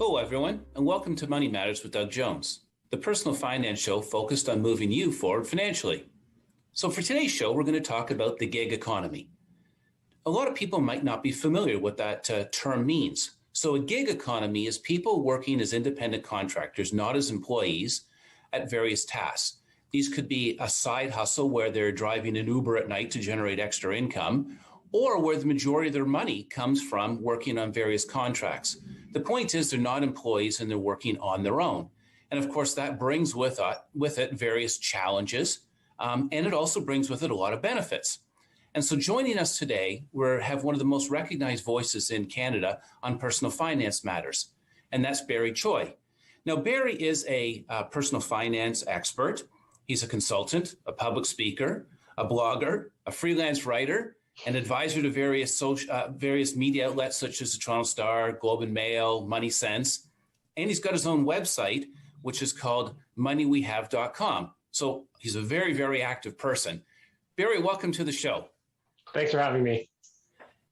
Hello, everyone, and welcome to Money Matters with Doug Jones, the personal finance show focused on moving you forward financially. So for today's show, we're going to talk about the gig economy. A lot of people might not be familiar with that term means. So a gig economy is people working as independent contractors, not as employees, at various tasks. These could be a side hustle where they're driving an Uber at night to generate extra income, or where the majority of their money comes from working on various contracts. The point is they're not employees and they're working on their own. And of course, that brings with it various challenges, and it also brings with it a lot of benefits. And so joining us today, we have one of the most recognized voices in Canada on personal finance matters, and that's Barry Choi. Now, Barry is a personal finance expert. He's a consultant, a public speaker, a blogger, a freelance writer, an advisor to various media outlets such as the Toronto Star, Globe and Mail, Money Sense. And he's got his own website, which is called moneyweHave.com. So he's a very, very active person. Barry, welcome to the show. Thanks for having me.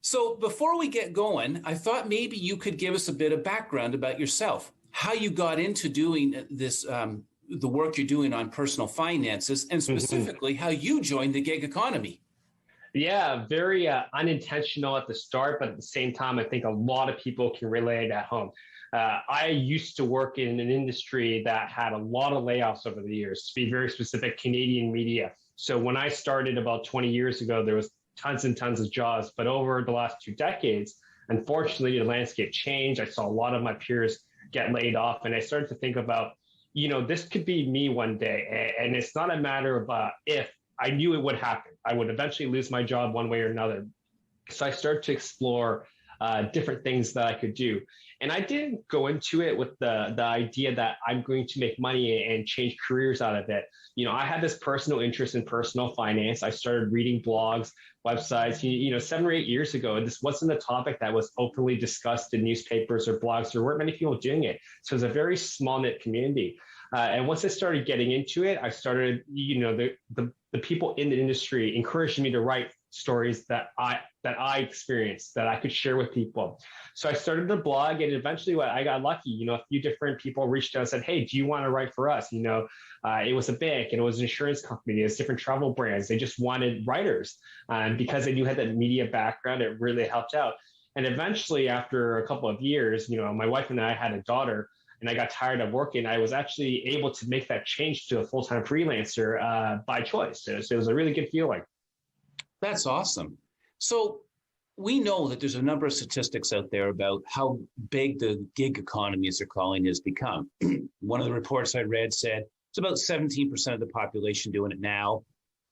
So before we get going, I thought maybe you could give us a bit of background about yourself, how you got into doing this, the work you're doing on personal finances, and specifically how you joined the gig economy. Yeah, very unintentional at the start, but at the same time, I think a lot of people can relate at home. I used to work in an industry that had a lot of layoffs over the years, to be very specific, Canadian media. So when I started about 20 years ago, there was tons and tons of jobs. But over the last 2 decades, unfortunately, the landscape changed. I saw a lot of my peers get laid off, and I started to think about, this could be me one day. And it's not a matter of if. I knew it would happen. I would eventually lose my job one way or another. So I started to explore different things that I could do. And I didn't go into it with the idea that I'm going to make money and change careers out of it. I had this personal interest in personal finance. I started reading blogs, websites. 7 or 8 years ago, this wasn't a topic that was openly discussed in newspapers or blogs. There weren't many people doing it. So it was a very small knit community. And once I started getting into it, I started, the people in the industry encouraged me to write stories that I experienced that I could share with people. So I started a blog, and eventually I got lucky. A few different people reached out and said, "Hey, do you want to write for us?" It was a bank and it was an insurance company. It was different travel brands. They just wanted writers. And because I knew I had that media background, it really helped out. And eventually, after a couple of years, my wife and I had a daughter, and I got tired of working. I was actually able to make that change to a full-time freelancer by choice. So it was a really good feeling. That's awesome. So we know that there's a number of statistics out there about how big the gig economy, as they're calling it, has become. One of the reports I read said it's about 17% of the population doing it now.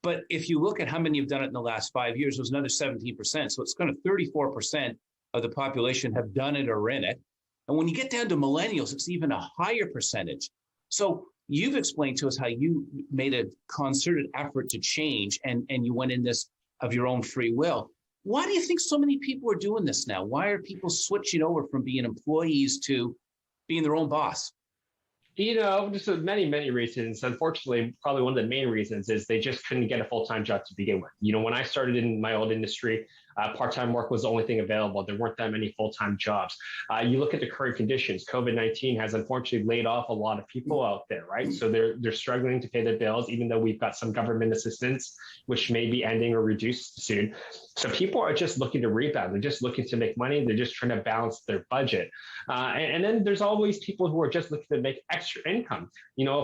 But if you look at how many have done it in the last 5 years, it was another 17%. So it's kind of 34% of the population have done it or are in it. And when you get down to millennials, it's even a higher percentage. So you've explained to us how you made a concerted effort to change and you went in this of your own free will. Why do you think so many people are doing this now? Why are people switching over from being employees to being their own boss? Just many, many reasons. Unfortunately, probably one of the main reasons is they just couldn't get a full-time job to begin with. When I started in my old industry, part-time work was the only thing available. There weren't that many full-time jobs. You look at the current conditions. COVID-19 has unfortunately laid off a lot of people out there, right? So they're struggling to pay their bills, even though we've got some government assistance, which may be ending or reduced soon. So people are just looking to rebound. They're just looking to make money. They're just trying to balance their budget. And then there's always people who are just looking to make extra income.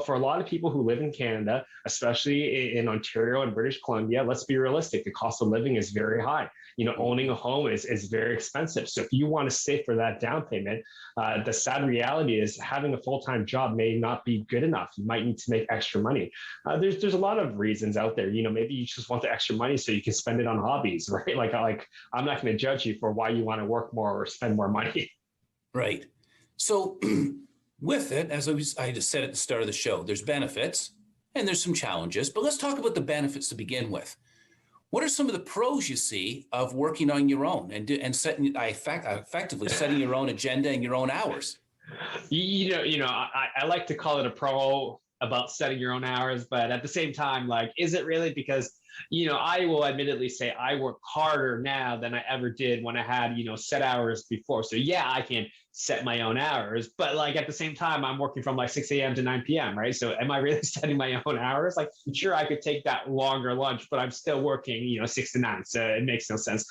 For a lot of people who live in Canada, especially in Ontario and British Columbia, let's be realistic. The cost of living is very high. Owning a home is very expensive. So if you want to save for that down payment, the sad reality is having a full-time job may not be good enough. You might need to make extra money. There's a lot of reasons out there. Maybe you just want the extra money so you can spend it on hobbies, right? Like I'm not going to judge you for why you want to work more or spend more money. Right. So with it, as I just said at the start of the show, there's benefits and there's some challenges, but let's talk about the benefits to begin with. What are some of the pros you see of working on your own and effectively setting your own agenda and your own hours? I like to call it a pro about setting your own hours, but at the same time, is it really? Because I will admittedly say I work harder now than I ever did when I had, set hours before. So yeah, I can set my own hours, but like at the same time, I'm working from like 6 a.m. to 9 p.m., right? So am I really setting my own hours? Like, sure, I could take that longer lunch, but I'm still working, 6 to 9. So it makes no sense.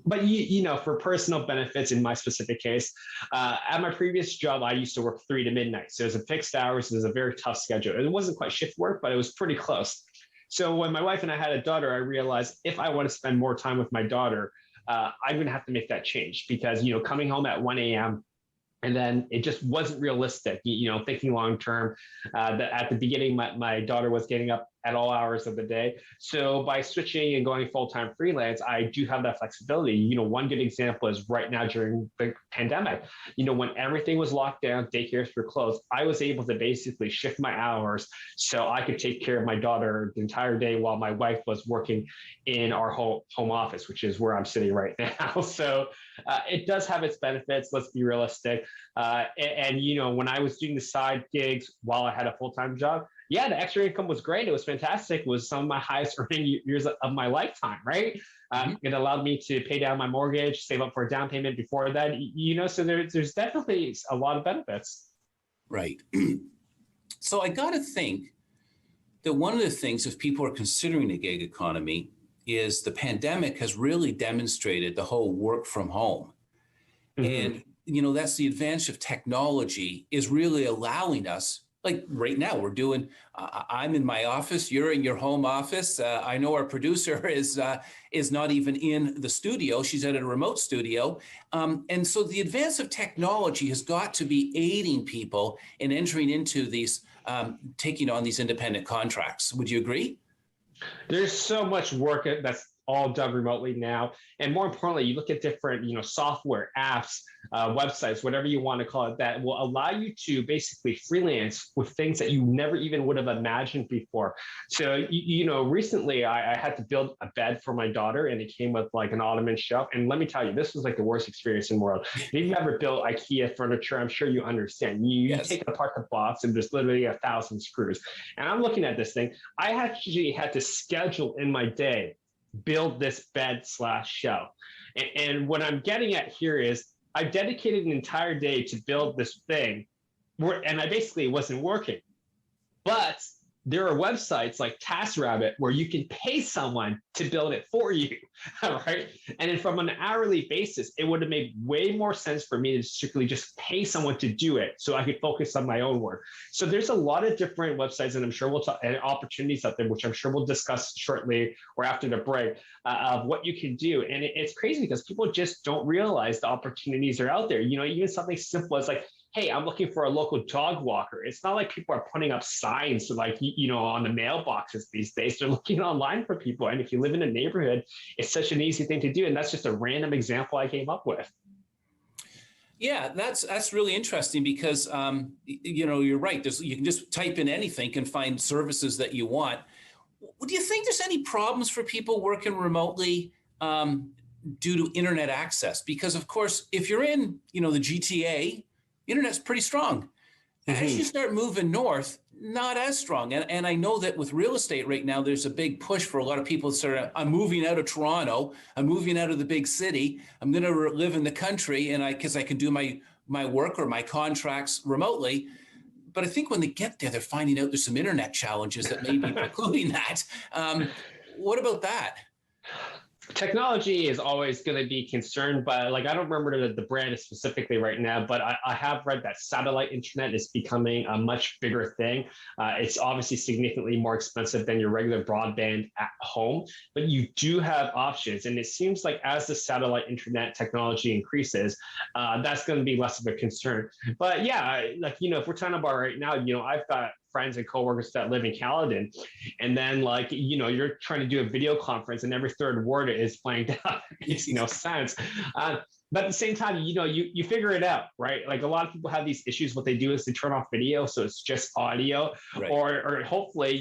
But, for personal benefits in my specific case, at my previous job, I used to work 3 to midnight. So it was a fixed hours. It was a very tough schedule. It wasn't quite shift work, but it was pretty close. So when my wife and I had a daughter, I realized if I want to spend more time with my daughter, I'm going to have to make that change because, coming home at 1 a.m., and then it just wasn't realistic, thinking long term. That at the beginning, my daughter was getting up at all hours of the day. So by switching and going full-time freelance, I do have that flexibility. One good example is right now during the pandemic, when everything was locked down, daycares were closed, I was able to basically shift my hours so I could take care of my daughter the entire day while my wife was working in our home office, which is where I'm sitting right now. So it does have its benefits. Let's be realistic. When I was doing the side gigs while I had a full-time job, yeah, the extra income was great. It was fantastic. It was some of my highest earning years of my lifetime, right? It allowed me to pay down my mortgage, save up for a down payment before that, so there's definitely a lot of benefits. Right. So I got to think that one of the things, if people are considering the gig economy, is the pandemic has really demonstrated the whole work from home. Mm-hmm. And, that's the advantage of technology is really allowing us. Like right now, we're doing. I'm in my office. You're in your home office. I know our producer is not even in the studio. She's at a remote studio, and so the advance of technology has got to be aiding people in entering into these, taking on these independent contracts. Would you agree? There's so much work that's all done remotely now. And more importantly, you look at different, software, apps, websites, whatever you want to call it, that will allow you to basically freelance with things that you never even would have imagined before. So, recently I had to build a bed for my daughter and it came with like an ottoman shelf. And let me tell you, this was like the worst experience in the world. If you've ever built IKEA furniture, I'm sure you understand. You take it apart the box and there's literally 1,000 screws. And I'm looking at this thing. I actually had to schedule in my day build this bed/shelf. And what I'm getting at here is I dedicated an entire day to build this thing and I basically wasn't working. But there are websites like TaskRabbit where you can pay someone to build it for you, right? And then from an hourly basis, it would have made way more sense for me to strictly just pay someone to do it so I could focus on my own work. So there's a lot of different websites, and I'm sure we'll talk, and opportunities out there, which I'm sure we'll discuss shortly or after the break, of what you can do. And it's crazy because people just don't realize the opportunities are out there. Even something simple as like, hey, I'm looking for a local dog walker. It's not like people are putting up signs like, on the mailboxes these days. They're looking online for people. And if you live in a neighborhood, it's such an easy thing to do. And that's just a random example I came up with. Yeah, that's really interesting because, you're right. You can just type in anything and find services that you want. Do you think there's any problems for people working remotely due to internet access? Because, of course, if you're in, the GTA, internet's pretty strong. Mm-hmm. As you start moving north, not as strong. And I know that with real estate right now, there's a big push for a lot of people to sort of, I'm moving out of Toronto, I'm moving out of the big city, I'm going to live in the country, and because I can do my work or my contracts remotely. But I think when they get there, they're finding out there's some internet challenges that may be precluding that. What about that? Technology is always going to be concerned, but I don't remember the brand specifically right now, but I have read that satellite internet is becoming a much bigger thing. It's obviously significantly more expensive than your regular broadband at home, but you do have options. And it seems like as the satellite internet technology increases, that's going to be less of a concern. But yeah, if we're talking about right now, I've got friends and coworkers that live in Caledon, and then you're trying to do a video conference and every third word is playing down. It makes no sense. But at the same time, you figure it out, right? Like a lot of people have these issues. What they do is they turn off video, so it's just audio, right. Or hopefully,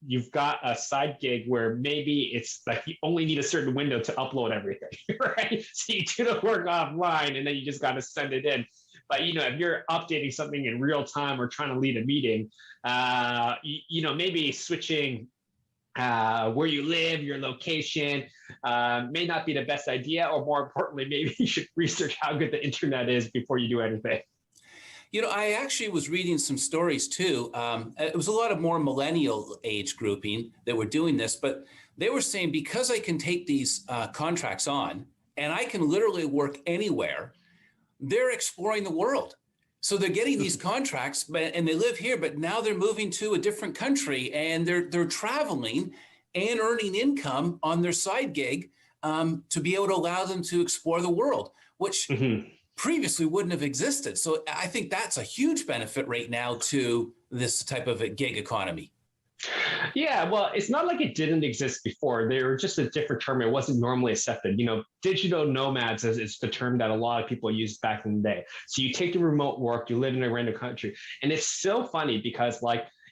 you've got a side gig where maybe it's like you only need a certain window to upload everything, right? So you do the work offline and then you just got to send it in. But, if you're updating something in real time or trying to lead a meeting, maybe switching where you live, your location, may not be the best idea, or more importantly, maybe you should research how good the internet is before you do anything. I actually was reading some stories too. It was a lot of more millennial age grouping that were doing this, but they were saying because I can take these contracts on and I can literally work anywhere, they're exploring the world. So they're getting these contracts, and they live here, but now they're moving to a different country and they're traveling and earning income on their side gig to be able to allow them to explore the world, which previously wouldn't have existed. So I think that's a huge benefit right now to this type of a gig economy. Yeah, well, it's not like it didn't exist before. They were just a different term. It wasn't normally accepted. Digital nomads is the term that a lot of people used back in the day. So you take the remote work, you live in a random country. And it's so funny because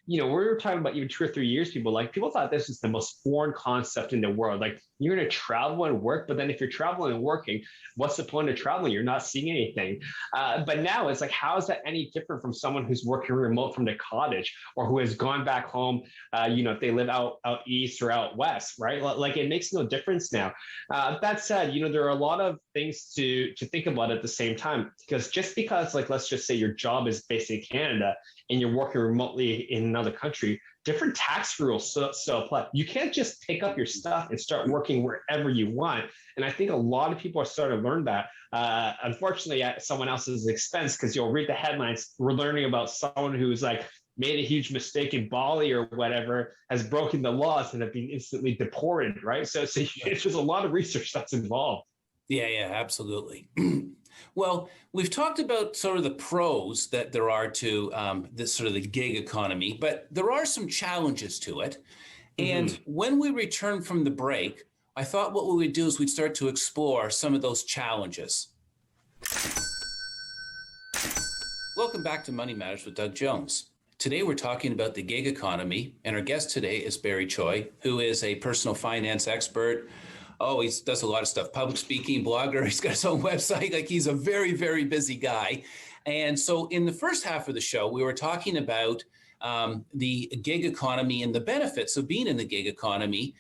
we were talking about even 2 or 3 years, people thought this was the most foreign concept in the world. Like, you're going to travel and work, but then if you're traveling and working, what's the point of traveling? You're not seeing anything. But now it's like, how is that any different from someone who's working remote from the cottage, or who has gone back home, if they live out east or out west, right? Like, it makes no difference now. That said, there are a lot of things to think about at the same time, because just because, let's just say your job is based in Canada and you're working remotely in another country, different tax rules so apply. You can't just pick up your stuff and start working wherever you want. And I think a lot of people are starting to learn that, unfortunately, at someone else's expense, because you'll read the headlines. We're learning about someone who's made a huge mistake in Bali or whatever, has broken the laws and have been instantly deported, right? So it's just a lot of research that's involved. Yeah, absolutely. Well, we've talked about sort of the pros that there are to this sort of the gig economy, but there are some challenges to it. And when we return from the break, I thought what we would do is we'd start to explore some of those challenges. Welcome back to Money Matters with Doug Jones. Today we're talking about the gig economy, and our guest today is Barry Choi, who is a personal finance expert. Oh, he does a lot of stuff, public speaking, blogger. He's got his own website. He's a very, very busy guy. And so in the first half of the show, we were talking about the gig economy and the benefits of being in the gig economy.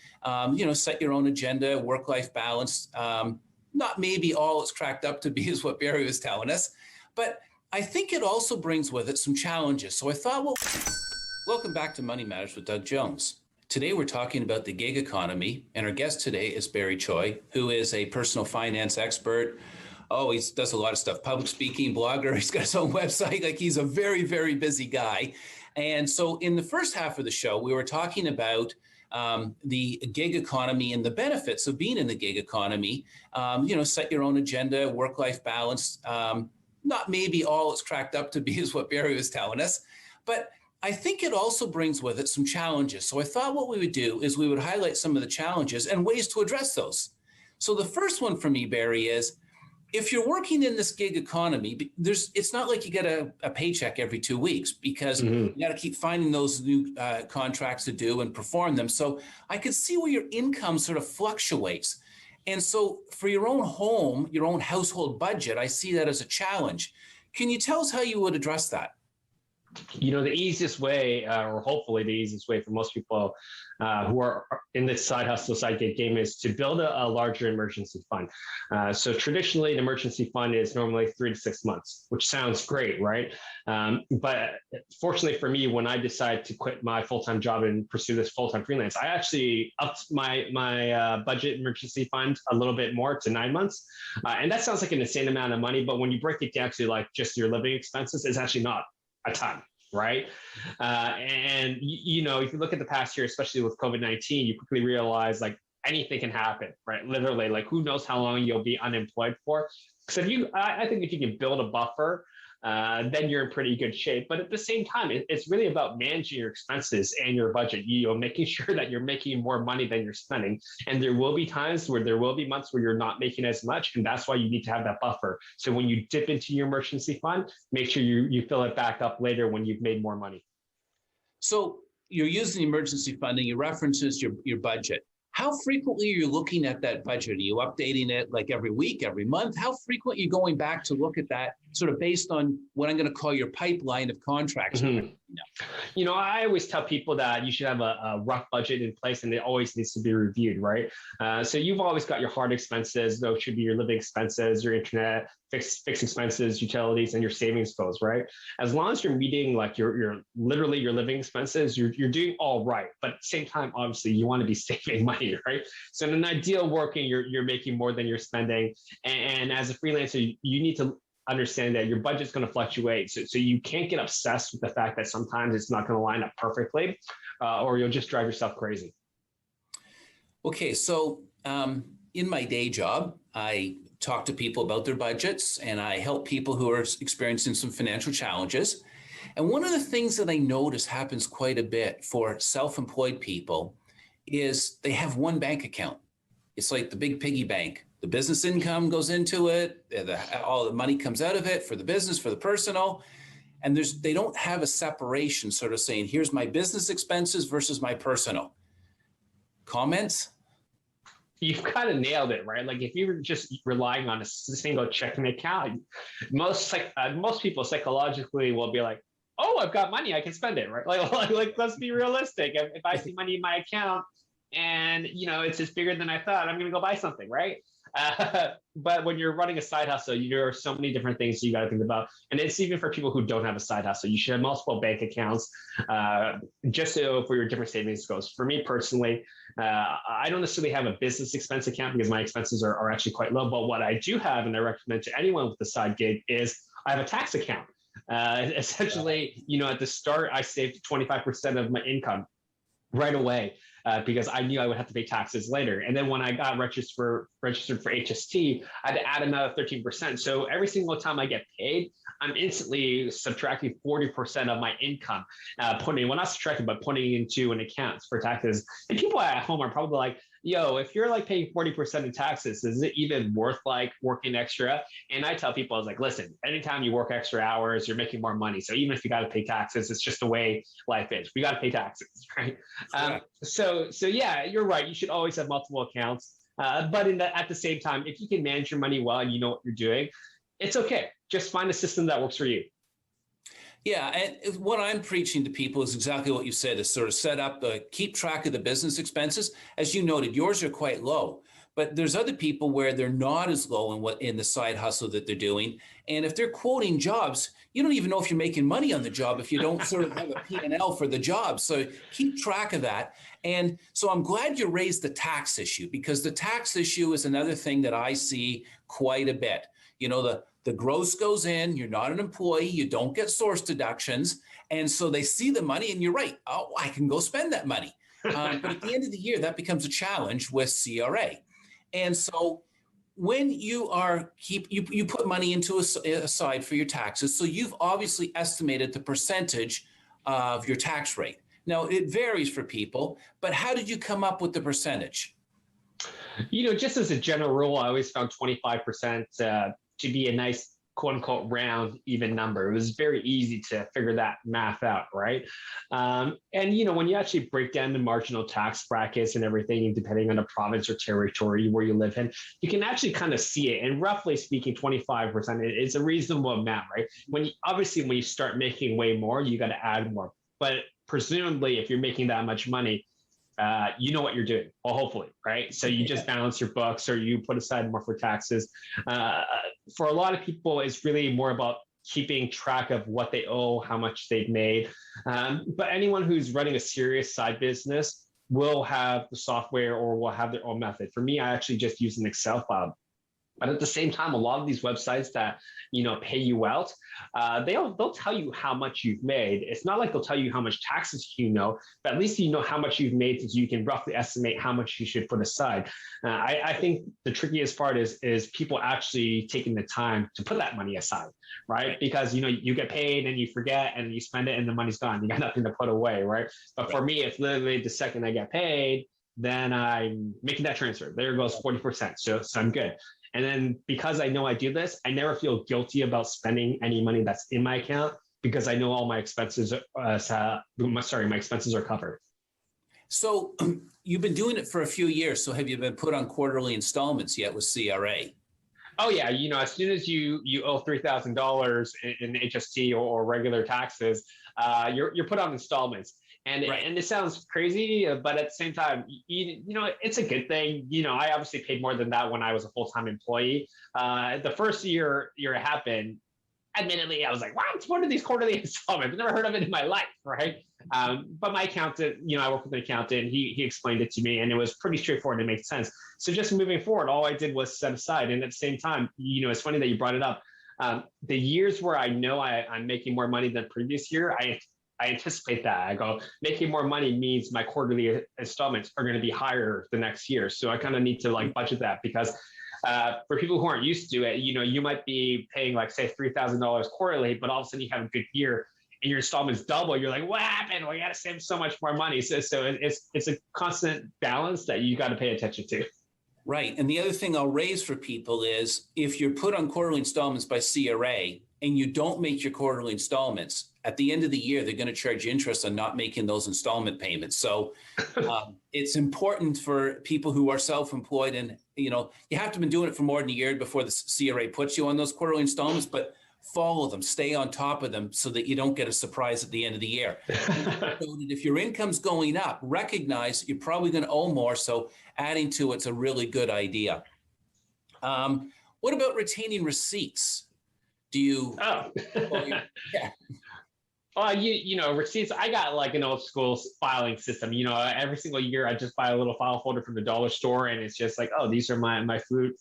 Set your own agenda, work-life balance. Not maybe all it's cracked up to be is what Barry was telling us. But I think it also brings with it some challenges. So I thought, welcome back to Money Matters with Doug Jones. Today, we're talking about the gig economy, and our guest today is Barry Choi, who is a personal finance expert. Oh, he does a lot of stuff, public speaking, blogger. He's got his own website. He's a very, very busy guy. And so in the first half of the show, we were talking about the gig economy and the benefits of being in the gig economy. Set your own agenda, work-life balance. Not maybe all it's cracked up to be is what Barry was telling us, but I think it also brings with it some challenges. So I thought what we would do is we would highlight some of the challenges and ways to address those. So the first one for me, Barry, is if you're working in this gig economy, it's not like you get a paycheck every 2 weeks, because you got to keep finding those new contracts to do and perform them. So I could see where your income sort of fluctuates. And so for your own home, your own household budget, I see that as a challenge. Can you tell us how you would address that? The easiest way, or hopefully the easiest way for most people who are in this side hustle, side gig game, is to build a larger emergency fund. So traditionally, an emergency fund is normally 3 to 6 months, which sounds great, right? But fortunately for me, when I decided to quit my full-time job and pursue this full-time freelance, I actually upped my budget emergency fund a little bit more to 9 months. And that sounds like an insane amount of money, but when you break it down to just your living expenses, it's actually not a ton, right? And if you look at the past year, especially with COVID-19, you quickly realize anything can happen, right? Literally, who knows how long you'll be unemployed for. So I think if you can build a buffer, then you're in pretty good shape. But at the same time, it's really about managing your expenses and your budget, making sure that you're making more money than you're spending. And there will be times where there will be months where you're not making as much. And that's why you need to have that buffer. So when you dip into your emergency fund, make sure you fill it back up later when you've made more money. So you're using emergency funding, it references your budget. How frequently are you looking at that budget? Are you updating it every week, every month? How frequently are you going back to look at that sort of based on what I'm going to call your pipeline of contracts. Mm-hmm. I always tell people that you should have a rough budget in place, and it always needs to be reviewed, right? So you've always got your hard expenses. Those should be your living expenses, your internet, fixed expenses, utilities, and your savings goals, right? As long as you're meeting like your literally your living expenses, you're doing all right. But at the same time, obviously, you want to be saving money, right? So in an ideal working, you're making more than you're spending, and as a freelancer, you need to understand that your budget's going to fluctuate. So you can't get obsessed with the fact that sometimes it's not going to line up perfectly, or you'll just drive yourself crazy. Okay, so in my day job, I talk to people about their budgets, and I help people who are experiencing some financial challenges. And one of the things that I notice happens quite a bit for self-employed people is they have one bank account. It's like the big piggy bank. The business income goes into it, all the money comes out of it for the business, for the personal, and they don't have a separation, sort of saying, here's my business expenses versus my personal. Comments? You've kind of nailed it, right? Like if you're just relying on a single checking account, most people psychologically will be like, oh, I've got money, I can spend it, right? Like let's be realistic. If I see money in my account and it's just bigger than I thought, I'm going to go buy something, right? But when you're running a side hustle, there are so many different things you got to think about. And it's even for people who don't have a side hustle. You should have multiple bank accounts just so for your different savings goals. For me personally, I don't necessarily have a business expense account because my expenses are actually quite low. But what I do have, and I recommend to anyone with a side gig, is I have a tax account. Essentially, at the start, I saved 25% of my income right away. Because I knew I would have to pay taxes later. And then when I got registered for HST, I had to add another 13%. So every single time I get paid, I'm instantly subtracting 40% of my income, not subtracting, but putting into an account for taxes. And people at home are probably like, yo, if you're like paying 40% in taxes, is it even worth like working extra? And I tell people, I was like, listen, anytime you work extra hours, you're making more money. So even if you got to pay taxes, it's just the way life is. We got to pay taxes, right? So yeah, you're right. You should always have multiple accounts. But at the same time, if you can manage your money well and you know what you're doing, it's okay. Just find a system that works for you. Yeah, and what I'm preaching to people is exactly what you said, is sort of set up, keep track of the business expenses. As you noted, yours are quite low, but there's other people where they're not as low in the side hustle that they're doing. And if they're quoting jobs, you don't even know if you're making money on the job if you don't sort of have a P&L for the job. So keep track of that. And so I'm glad you raised the tax issue, because the tax issue is another thing that I see quite a bit. The gross goes in, you're not an employee, you don't get source deductions. And so they see the money and you're right. Oh, I can go spend that money. But at the end of the year, that becomes a challenge with CRA. And so when you you put money into aside for your taxes, so you've obviously estimated the percentage of your tax rate. Now, it varies for people, but how did you come up with the percentage? Just as a general rule, I always found 25% to be a nice, quote unquote, round, even number. It was very easy to figure that math out, right? And when you actually break down the marginal tax brackets and everything, depending on the province or territory where you live in, you can actually kind of see it. And roughly speaking, 25% is a reasonable amount, right? When you start making way more, you got to add more. But presumably, if you're making that much money, you know what you're doing, well, hopefully, right? So you just balance your books, or you put aside more for taxes. For a lot of people, it's really more about keeping track of what they owe, how much they've made. But anyone who's running a serious side business will have the software or will have their own method. For me, I actually just use an Excel file. But at the same time, a lot of these websites that pay you out, they'll tell you how much you've made. It's not like they'll tell you how much taxes but at least you know how much you've made, so you can roughly estimate how much you should put aside. I think the trickiest part is people actually taking the time to put that money aside, right? Because you get paid and you forget and you spend it and the money's gone. You got nothing to put away, right? But for me, it's literally the second I get paid, then I'm making that transfer. There goes 40%. So I'm good. And then because I know I do this, I never feel guilty about spending any money that's in my account, because I know all my expenses, my expenses are covered. So you've been doing it for a few years. So have you been put on quarterly installments yet with CRA? Oh yeah, as soon as you owe $3,000 in HST or regular taxes, you're put on installments. Right. And it sounds crazy, but at the same time, it's a good thing. I obviously paid more than that when I was a full-time employee. The first year it happened, admittedly, I was like, what are these quarterly installments? I've never heard of it in my life, right? But my accountant, I work with an accountant, he explained it to me, and it was pretty straightforward and it made sense. So just moving forward, all I did was set aside. And at the same time, it's funny that you brought it up. The years where I know I'm making more money than previous year, I anticipate that. I go, making more money means my quarterly installments are going to be higher the next year. So I kind of need to budget that, because for people who aren't used to it, you might be paying say $3,000 quarterly, but all of a sudden you have a good year and your installments double. You're like, what happened? Well, you got to save so much more money. So it's a constant balance that you got to pay attention to. Right. And the other thing I'll raise for people is, if you're put on quarterly installments by CRA and you don't make your quarterly installments, at the end of the year, they're going to charge you interest on not making those installment payments. So it's important for people who are self-employed, and you have to have been doing it for more than a year before the CRA puts you on those quarterly installments, but follow them, stay on top of them so that you don't get a surprise at the end of the year. If your income's going up, recognize you're probably going to owe more. So adding to it's a really good idea. What about retaining receipts? Do you? Oh. Yeah. Receipts, I got an old school filing system. Every single year I just buy a little file folder from the dollar store, and it's just like, oh, these are my food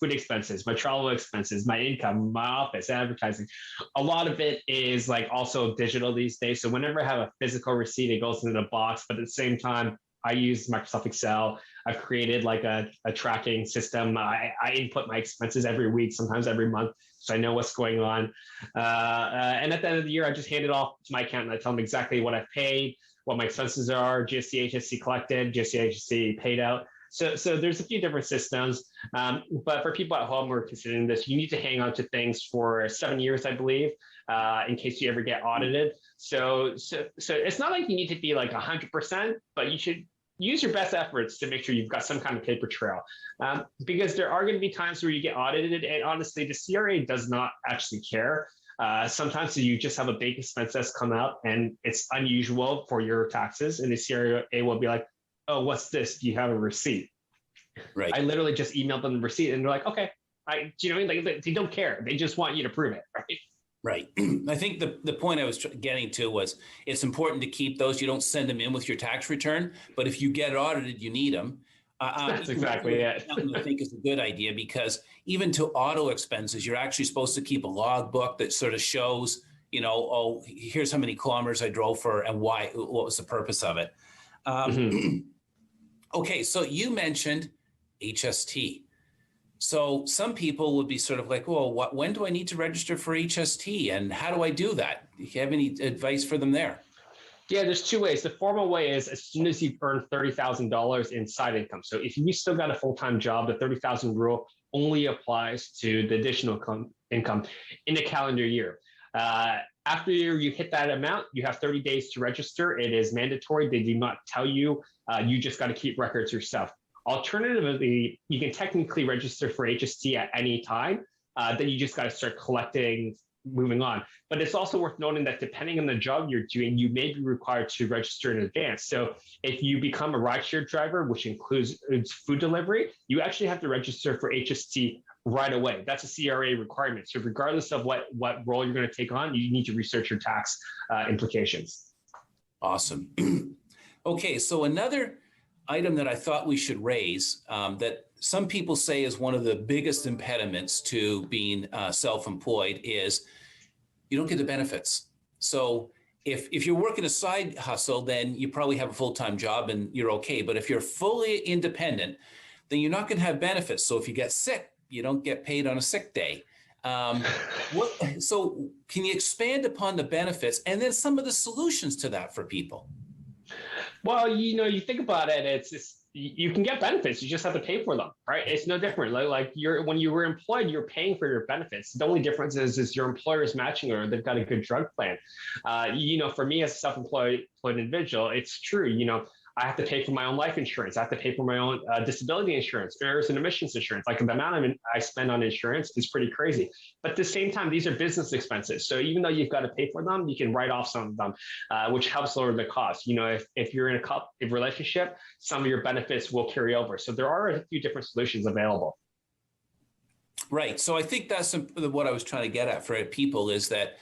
expenses, my travel expenses, my income, my office, advertising. A lot of it is also digital these days. So whenever I have a physical receipt, it goes into the box, but at the same time, I use Microsoft Excel. I've created a tracking system. I input my expenses every week, sometimes every month, so I know what's going on. And at the end of the year, I just hand it off to my accountant. I tell them exactly what I've paid, what my expenses are, GST, HST collected, GST, HST paid out. So there's a few different systems. But for people at home who are considering this, you need to hang on to things for 7 years, I believe, in case you ever get audited. So it's not like you need to be 100%, but you should use your best efforts to make sure you've got some kind of paper trail, because there are going to be times where you get audited, and honestly, the CRA does not actually care. Sometimes you just have a big expense that's come out and it's unusual for your taxes, and the CRA will be like, oh, what's this? Do you have a receipt? Right. I literally just emailed them the receipt, and they're like, okay. Do you know what I mean? They don't care. They just want you to prove it, right? Right. I think the point I was getting to was, it's important to keep those. You don't send them in with your tax return, but if you get audited, you need them. That's exactly it. I think is a good idea, because even to auto expenses, you're actually supposed to keep a logbook that sort of shows, oh, here's how many kilometers I drove for and why, what was the purpose of it. Okay, so you mentioned HST. So some people would be sort of like, well, when do I need to register for HST, and how do I do that? Do you have any advice for them there? Yeah, there's two ways. The formal way is as soon as you've earned $30,000 in side income. So if you still got a full-time job, the 30,000 rule only applies to the additional income in a calendar year. After you hit that amount, you have 30 days to register. It is mandatory. They do not tell you. You just got to keep records yourself. Alternatively, you can technically register for HST at any time. Then you just got to start collecting, moving on. But it's also worth noting that depending on the job you're doing, you may be required to register in advance. So if you become a rideshare driver, which includes food delivery, you actually have to register for HST right away. That's a CRA requirement. So regardless of what role you're going to take on, you need to research your tax implications. Awesome. Okay, so another item that I thought we should raise, that some people say is one of the biggest impediments to being self-employed, is you don't get the benefits. So if you're working a side hustle, then you probably have a full-time job and you're okay. But if you're fully independent, then you're not going to have benefits. So if you get sick, you don't get paid on a sick day. So can you expand upon the benefits and then some of the solutions to that for people? Well, you think about it, you can get benefits. You just have to pay for them, right? It's no different. Like when you were employed, you're paying for your benefits. The only difference is your employer is matching, or they've got a good drug plan. For me as a self-employed individual, it's true. I have to pay for my own life insurance. I have to pay for my own disability insurance, errors and emissions insurance. Like the amount I spend on insurance is pretty crazy. But at the same time, these are business expenses. So even though you've got to pay for them, you can write off some of them, which helps lower the cost. You know, if you're in a relationship, some of your benefits will carry over. So there are a few different solutions available. Right. So I think that's what I was trying to get at for people is that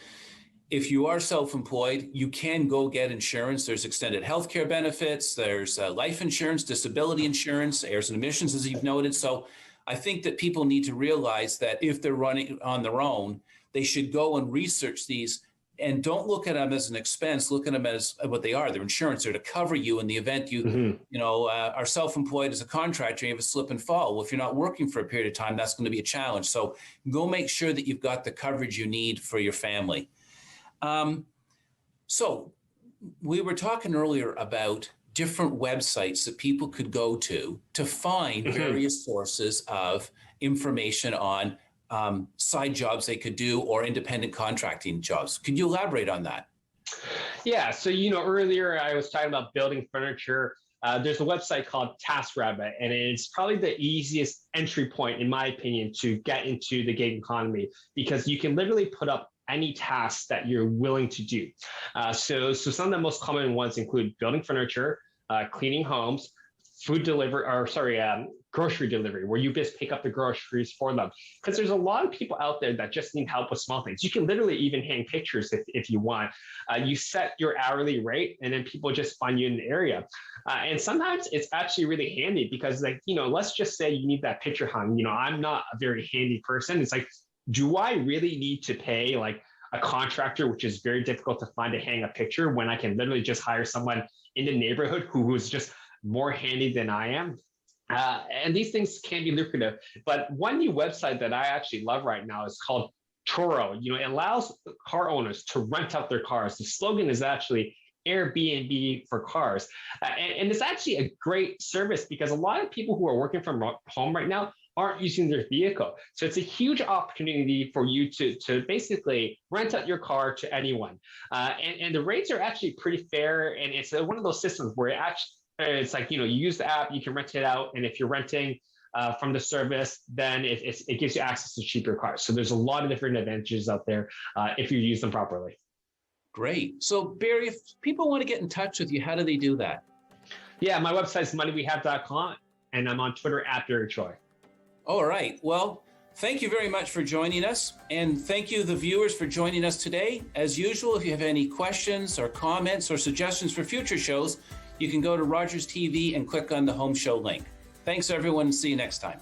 if you are self-employed, you can go get insurance. There's extended healthcare benefits. There's life insurance, disability insurance, errors and emissions, as you've noted. So I think that people need to realize that if they're running on their own, they should go and research these and don't look at them as an expense. Look at them as what they are. They're insurance. They're to cover you in the event you are self-employed as a contractor, you have a slip and fall. Well, if you're not working for a period of time, that's going to be a challenge. So go make sure that you've got the coverage you need for your family. So we were talking earlier about different websites that people could go to find various sources of information on side jobs they could do or independent contracting jobs. Could you elaborate on that? Yeah. So, earlier I was talking about building furniture. There's a website called TaskRabbit, and it's probably the easiest entry point, in my opinion, to get into the gig economy because you can literally put up any tasks that you're willing to do. So some of the most common ones include building furniture, cleaning homes, grocery delivery, where you just pick up the groceries for them. Because there's a lot of people out there that just need help with small things. You can literally even hang pictures if you want. You set your hourly rate, and then people just find you in the area. And sometimes it's actually really handy because, let's just say you need that picture hung. I'm not a very handy person. It's like, do I really need to pay like a contractor, which is very difficult to find, to hang a picture when I can literally just hire someone in the neighborhood who is just more handy than I am? And these things can be lucrative. But one new website that I actually love right now is called Turo. It allows car owners to rent out their cars. The slogan is actually Airbnb for cars. And it's actually a great service because a lot of people who are working from home right now aren't using their vehicle. So it's a huge opportunity for you to basically rent out your car to anyone. And the rates are actually pretty fair. And it's one of those systems where it's like, you use the app, you can rent it out. And if you're renting from the service, then it gives you access to cheaper cars. So there's a lot of different advantages out there if you use them properly. Great. So Barry, if people want to get in touch with you, how do they do that? Yeah, my website is moneywehave.com, and I'm on Twitter at Barry Choi. All right. Well, thank you very much for joining us. And thank you, the viewers, for joining us today. As usual, if you have any questions or comments or suggestions for future shows, you can go to Rogers TV and click on the home show link. Thanks, everyone. See you next time.